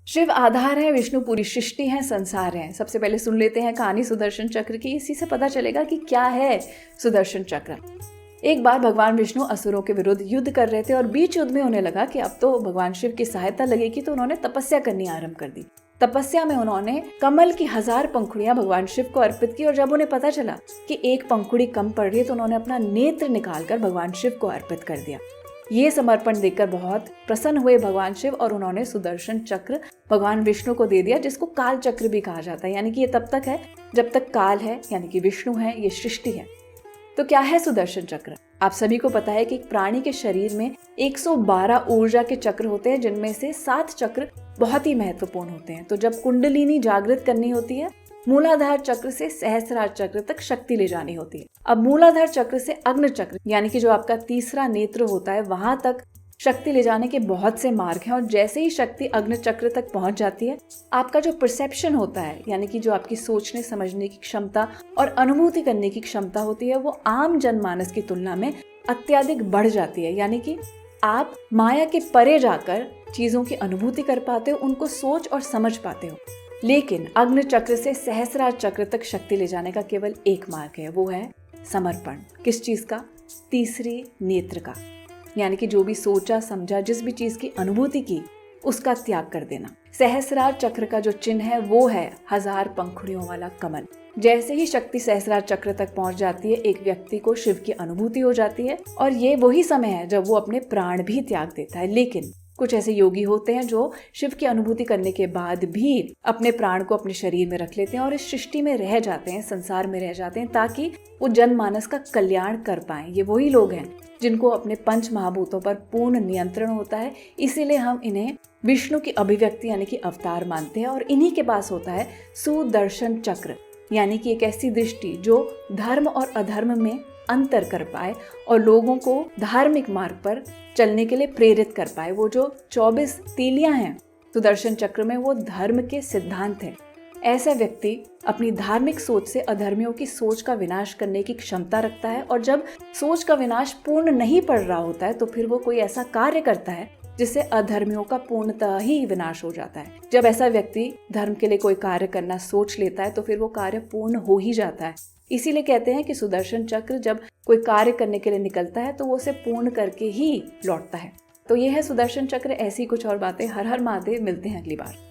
शिव आधार है, विष्णु पूरी सृष्टि है, संसार है। सबसे पहले सुन लेते हैं कहानी सुदर्शन चक्र की। इसी से पता चलेगा कि क्या है सुदर्शन चक्र। एक बार भगवान विष्णु असुरों के विरुद्ध युद्ध कर रहे थे और बीच युद्ध में उन्हें लगा कि अब तो भगवान शिव की सहायता लगेगी, तो उन्होंने तपस्या करनी आरंभ कर दी। तपस्या में उन्होंने कमल की 1000 पंखुड़ियां भगवान शिव को अर्पित की और जब उन्हें पता चला कि एक पंखुड़ी कम पड़ रही है तो उन्होंने अपना नेत्र निकालकर भगवान शिव को अर्पित कर दिया। ये समर्पण देखकर बहुत प्रसन्न हुए भगवान शिव और उन्होंने सुदर्शन चक्र भगवान विष्णु को दे दिया, जिसको काल चक्र भी कहा जाता है। यानी कि ये तब तक है जब तक काल है, यानी कि विष्णु है, ये सृष्टि है। तो क्या है सुदर्शन चक्र? आप सभी को पता है कि एक प्राणी के शरीर में 112 ऊर्जा के चक्र होते हैं, जिनमें से 7 चक्र बहुत ही महत्वपूर्ण होते हैं। तो जब कुंडलिनी जागृत करनी होती है, मूलाधार चक्र से सहस्रार चक्र तक शक्ति ले जानी होती है। अब मूलाधार चक्र से अग्नि चक्र, यानी कि जो आपका तीसरा नेत्र होता है, वहां तक शक्ति ले जाने के बहुत से मार्ग हैं। और जैसे ही शक्ति अग्नि चक्र तक पहुंच जाती है, आपका जो परसेप्शन होता है, यानी कि जो आपकी सोचने समझने की क्षमता और अनुभूति करने की क्षमता होती है, वो आम जनमानस की तुलना में अत्यधिक बढ़ जाती है। यानी कि आप माया के परे जाकर चीजों की अनुभूति कर पाते हो, उनको सोच और समझ पाते हो। लेकिन अग्नि चक्र से सहस्रार चक्र तक शक्ति ले जाने का केवल एक मार्ग है, वो है समर्पण। किस चीज का? तीसरी नेत्र का। यानी कि जो भी सोचा समझा, जिस भी चीज की अनुभूति की, उसका त्याग कर देना। सहस्रार चक्र का जो चिन्ह है वो है 1000 पंखुड़ियों वाला कमल। जैसे ही शक्ति सहस्रार चक्र तक पहुंच जाती है, एक व्यक्ति को शिव की अनुभूति हो जाती है और ये वही समय है जब वो अपने प्राण भी त्याग देता है। लेकिन कुछ ऐसे योगी होते हैं जो शिव की अनुभूति करने के बाद भी अपने प्राण को अपने शरीर में रख लेते हैं और इस सृष्टि में रह जाते हैं, संसार में रह जाते हैं, ताकि वो जनमानस का कल्याण कर पाएं। ये वही लोग हैं जिनको अपने पंच महाभूतों पर पूर्ण नियंत्रण होता है। इसीलिए हम इन्हें विष्णु की अभिव्यक्ति यानी कि अवतार मानते हैं। और इन्हीं के पास होता है सुदर्शन चक्र, यानी कि एक ऐसी दृष्टि जो धर्म और अधर्म में अंतर कर पाए और लोगों को धार्मिक मार्ग पर चलने के लिए प्रेरित कर पाए। वो जो 24 तीलियां हैं सुदर्शन चक्र में, वो धर्म के सिद्धांत हैं। ऐसा व्यक्ति अपनी धार्मिक सोच से अधर्मियों की सोच का विनाश करने की क्षमता रखता है। और जब सोच का विनाश पूर्ण नहीं पड़ रहा होता है, तो फिर वो कोई ऐसा कार्य करता है जिससे अधर्मियों का पूर्णतः ही विनाश हो जाता है। जब ऐसा व्यक्ति धर्म के लिए कोई कार्य करना सोच लेता है, तो फिर वो कार्य पूर्ण हो ही जाता है। इसीलिए कहते हैं कि सुदर्शन चक्र जब कोई कार्य करने के लिए निकलता है, तो वो उसे पूर्ण करके ही लौटता है। तो ये है सुदर्शन चक्र। ऐसी कुछ और बातें। हर हर महादेव। मिलते हैं अगली बार।